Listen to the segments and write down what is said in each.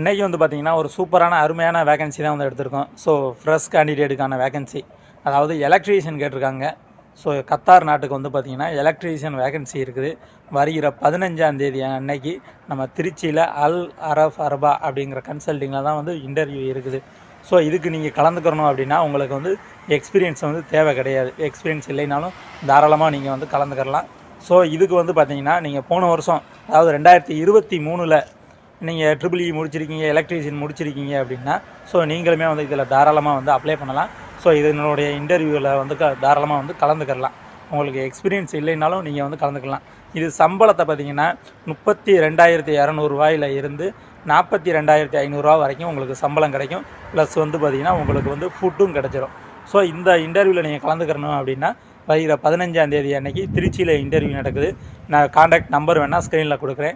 இன்றைக்கி வந்து பார்த்திங்கன்னா ஒரு சூப்பரான அருமையான வேகன்சி தான் வந்து எடுத்திருக்கோம். ஸோ ஃப்ரெஷ் கேண்டிடேட்டுக்கான வேகன்சி, அதாவது எலக்ட்ரீஷியன் கேட்டிருக்காங்க. ஸோ கத்தார் நாட்டுக்கு வந்து பார்த்திங்கன்னா எலக்ட்ரீஷியன் வேகன்சி இருக்குது. வருகிற 15ஆம் தேதி அன்னைக்கு நம்ம திருச்சியில் அல் அரஃப் அரபா அப்படிங்கிற கன்சல்டிங்கில் தான் வந்து இன்டர்வியூ இருக்குது. ஸோ இதுக்கு நீங்கள் கலந்துக்கிறணும் அப்படின்னா உங்களுக்கு வந்து எக்ஸ்பீரியன்ஸ் வந்து தேவை கிடையாது. எக்ஸ்பீரியன்ஸ் இல்லைனாலும் தாராளமாக நீங்கள் வந்து கலந்துக்கிறலாம். ஸோ இதுக்கு வந்து பார்த்திங்கன்னா நீங்கள் போன வருஷம், அதாவது 2023 நீங்கள் EEE முடிச்சிருக்கீங்க, எலக்ட்ரீஷியன் முடிச்சிருக்கீங்க அப்படின்னா ஸோ நீங்களுமே வந்து இதில் தாராளமாக வந்து அப்ளை பண்ணலாம். ஸோ இதனுடைய இன்டர்வியூவில் வந்து தாராளமாக வந்து கலந்துக்கலாம். உங்களுக்கு எக்ஸ்பீரியன்ஸ் இல்லைனாலும் நீங்கள் வந்து கலந்துக்கலாம். இது சம்பளத்தை பார்த்திங்கன்னா 32,200 இருந்து 42,500 வரைக்கும் உங்களுக்கு சம்பளம் கிடைக்கும். ப்ளஸ் வந்து பார்த்திங்கன்னா உங்களுக்கு வந்து ஃபுட்டும் கிடச்சிரும். ஸோ இந்த இன்டர்வியூவில் நீங்கள் கலந்துக்கிறணும் அப்படின்னா வருகிற 15ஆம் தேதி அன்னைக்கு திருச்சியில் இன்டர்வியூ நடக்குது. நான் காண்டாக்ட் நம்பர் வேணால் ஸ்க்ரீனில் கொடுக்குறேன்,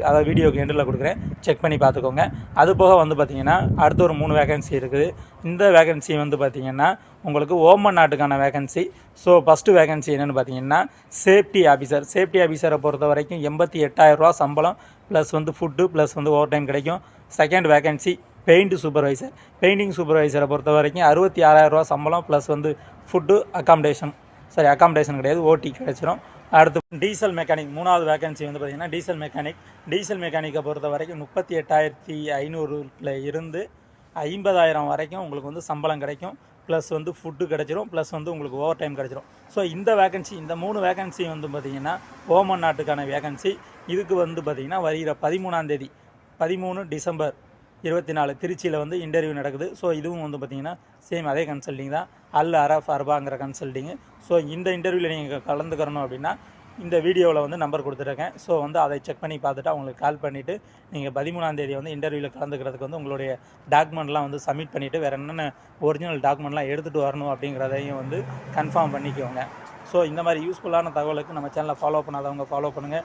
அதாவது வீடியோக்கு எண்டில் கொடுக்குறேன், செக் பண்ணி பார்த்துக்கோங்க. அது போக வந்து பார்த்திங்கன்னா அடுத்த ஒரு 3 வேகன்சி இருக்குது. இந்த வேகன்சி வந்து பார்த்திங்கன்னா உங்களுக்கு ஓமன் நாட்டுக்கான வேகன்சி. ஸோ ஃபஸ்ட்டு வேகன்சி என்னென்னு பார்த்தீங்கன்னா சேஃப்டி ஆஃபீஸர். சேஃப்டி ஆஃபீஸரை பொறுத்த வரைக்கும் 88,000 சம்பளம், ப்ளஸ் வந்து ஃபுட்டு, ப்ளஸ் வந்து ஓவர் டைம் கிடைக்கும். Second vacancy paint supervisor. Painting சூப்பர்வைசரை பொறுத்த வரைக்கும் 66,000 சம்பளம், ப்ளஸ் வந்து ஃபுட்டு, அக்காமடேஷன் கிடையாது, ஓடி கிடச்சிரும். அடுத்து டீசல் மெக்கானிக், 3வது வேகன்சி வந்து பார்த்திங்கன்னா டீசல் மெக்கானிக். டீசல் மெக்கானிக்கை பொறுத்த வரைக்கும் 38,500 இருந்து 50,000 வரைக்கும் உங்களுக்கு வந்து சம்பளம் கிடைக்கும். ப்ளஸ் வந்து ஃபுட்டு கிடச்சிரும், ப்ளஸ் வந்து உங்களுக்கு ஓவர் டைம் கிடச்சிரும். ஸோ இந்த வேகன்சி, இந்த 3 வேகன்சி வந்து பார்த்திங்கன்னா ஓமன் நாட்டுக்கான வேகன்சி. இதுக்கு வந்து பார்த்திங்கன்னா வருகிற 13ஆம் தேதி 13 டிசம்பர் 24 திருச்சியில் வந்து இன்டர்வியூ நடக்குது. ஸோ இதுவும் வந்து பார்த்திங்கன்னா சேம் அதே கன்சல்டிங் தான், அல் அரஃப் அரபாங்கிற கன்சல்டிங்கு. ஸோ இந்த இன்டர்வியூவில் நீங்கள் கலந்துக்கிறணும் அப்படின்னா இந்த வீடியோவில் வந்து நம்பர் கொடுத்துருக்கேன். ஸோ வந்து அதை செக் பண்ணி பார்த்துட்டு அவங்களுக்கு கால் பண்ணிவிட்டு நீங்கள் 13ஆம் தேதி வந்து இன்டர்வியூவில் கலந்துக்கிறதுக்கு வந்து உங்களுடைய டாக்குமெண்ட்லாம் வந்து சப்மிட் பண்ணிவிட்டு வேறு என்னென்ன ஒரிஜினல் டாக்குமெண்ட்லாம் எடுத்துகிட்டு வரணும் அப்படிங்கிறதையும் வந்து கன்ஃபார்ம் பண்ணிக்கோங்க. ஸோ இந்த மாதிரி யூஸ்ஃபுல்லான தகவலுக்கு நம்ம சேனலை ஃபாலோ பண்ணாதவங்க ஃபாலோ பண்ணுங்கள்.